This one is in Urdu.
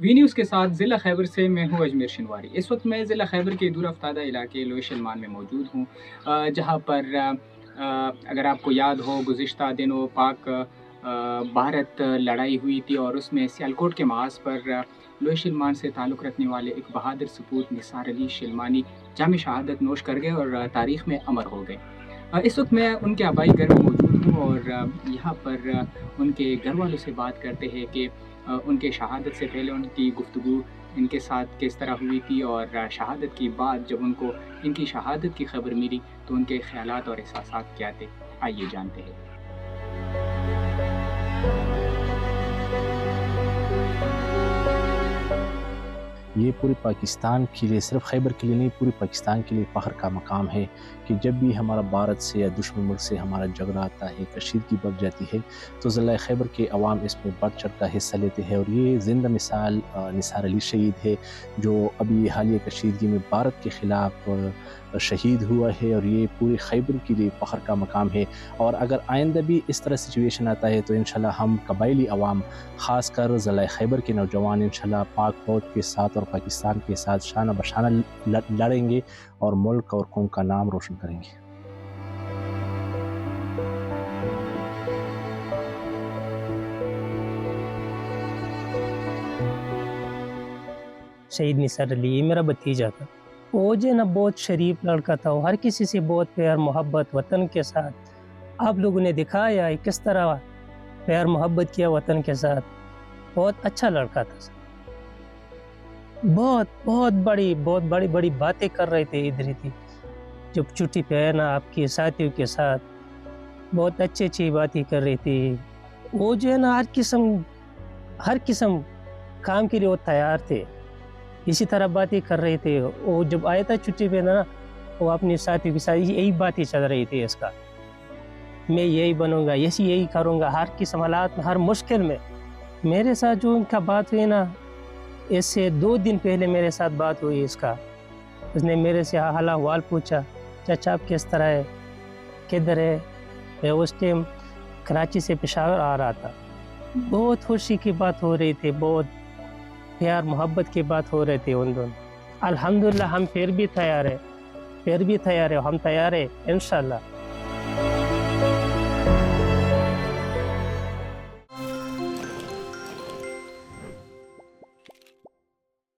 وی نیوز کے ساتھ ضلع خیبر سے میں ہوں اجمیر شنواری۔ اس وقت میں ضلع خیبر کے دور افتادہ علاقے لوئے شلمان میں موجود ہوں، جہاں پر اگر آپ کو یاد ہو گزشتہ دنوں پاک بھارت لڑائی ہوئی تھی، اور اس میں سیالکوٹ کے محاذ پر لوئے شلمان سے تعلق رکھنے والے ایک بہادر سپوت نثار علی شلمانی جام شہادت نوش کر گئے اور تاریخ میں امر ہو گئے۔ اس وقت میں ان کے آبائی گھر میں موجود ہوں، اور یہاں پر ان کے گھر والوں سے بات کرتے ہیں کہ ان کے شہادت سے پہلے ان کی گفتگو ان کے ساتھ کس طرح ہوئی تھی، اور شہادت کی بعد جب ان کو ان کی شہادت کی خبر ملی تو ان کے خیالات اور احساسات کیا تھے، آئیے جانتے ہیں۔ یہ پورے پاکستان کے لیے، صرف خیبر کے لیے نہیں، پورے پاکستان کے لیے فخر کا مقام ہے کہ جب بھی ہمارا بھارت سے یا دشمن ملک سے ہمارا جھگڑا آتا ہے، کشیدگی بڑھ جاتی ہے، تو ضلع خیبر کے عوام اس میں بڑھ چڑھ کر حصہ لیتے ہیں۔ اور یہ زندہ مثال نثار علی شہید ہے، جو ابھی حالیہ کشیدگی میں بھارت کے خلاف شہید ہوا ہے، اور یہ پورے خیبر کے لیے فخر کا مقام ہے۔ اور اگر آئندہ بھی اس طرح سچویشن آتا ہے تو انشاءاللہ ہم قبائلی عوام، خاص کر ضلع خیبر کے نوجوان، انشاءاللہ پاک فوج کے ساتھ اور پاکستان کے ساتھ شانہ بشانہ لڑیں گے اور ملک اور قوم کا نام روشن کریں گے۔ شہید نثار علی یہ میرا بھتیجا تھا۔ وہ جو ہے نا بہت شریف لڑکا تھا، وہ ہر کسی سے بہت پیار محبت وطن کے ساتھ۔ آپ لوگوں نے دکھایا ہے کس طرح پیار محبت کیا وطن کے ساتھ، بہت اچھا لڑکا تھا۔ بہت بڑی باتیں کر رہے تھے ادھر ہی تھی، جب چھٹی پہ آیا نا آپ کے ساتھیوں کے ساتھ بہت اچھی باتیں کر رہی تھی۔ وہ جو ہے نا ہر قسم کام کے لیے وہ تیار تھے، اسی طرح باتیں کر رہے تھے۔ وہ جب آیا تھا چھٹی پہ نا، وہ اپنے ساتھیوں کے ساتھ یہی باتیں چل رہی تھی، اس کا میں یہی بنوں گا، یہی کروں گا، ہر قسم حالات میں، ہر مشکل میں۔ میرے ساتھ جو ان کا بات ہوئی نا، اس سے 2 دن پہلے میرے ساتھ بات ہوئی اس نے میرے سے حال احوال پوچھا، چچا آپ کس طرح ہے، کدھر ہے؟ میں اس ٹائم کراچی سے پشاور آ رہا تھا۔ بہت خوشی کی بات ہو رہی تھی، بہت پیار محبت کی بات ہو رہی تھی ان دونوں۔ الحمدللہ ہم پھر بھی تیار ہے، ہم تیار ہیں انشاءاللہ۔